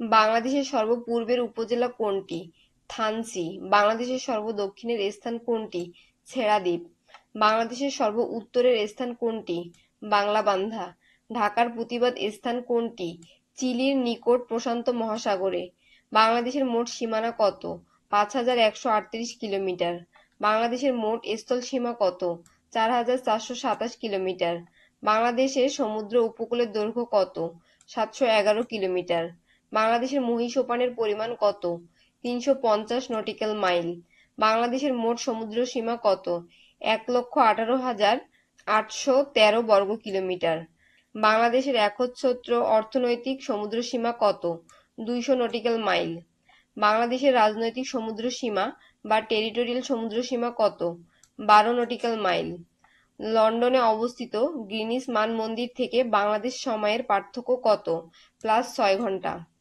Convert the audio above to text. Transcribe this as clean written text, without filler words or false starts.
বাংলাদেশের সর্ব-পূর্বের উপজেলা কোনটি? থানচি। বাংলাদেশের সর্ব-দক্ষিণের স্থান কোনটি? ছেড়াদ্বীপ। বাংলাদেশের সর্ব-উত্তরের স্থান কোনটি? বাংলাবান্ধা। ঢাকার প্রতিবাদ স্থান কোনটি? চিলির নিকট প্রশান্ত মহাসাগরে। বাংলাদেশের মোট সীমানা কত? ৫,১৩৮ কিলোমিটার। বাংলাদেশের মোট স্থলসীমা কত? ৪,৪২৭ কিলোমিটার। বাংলাদেশের সমুদ্র উপকূলের দৈর্ঘ্য কত? ৭১১ কিলোমিটার। বাংলাদেশের মহীসোপানের পরিমাণ কত? ৩৫০ নটিক্যাল মাইল। বাংলাদেশের মোট সমুদ্র সীমা কত? ১,১৮,৮১৩ বর্গ কিলোমিটার। বাংলাদেশের একচ্ছত্র অর্থনৈতিক সমুদ্র সীমা কত? ২০০ নটিক্যাল মাইল। বাংলাদেশের রাজনৈতিক সমুদ্র সীমা বা টেরিটোরিয়াল সমুদ্র সীমা কত? ১২ নটিক্যাল মাইল। লন্ডনে অবস্থিত গ্রিনিচ মান মন্দির থেকে বাংলাদেশ সময়ের পার্থক্য কত? +৬ ঘন্টা।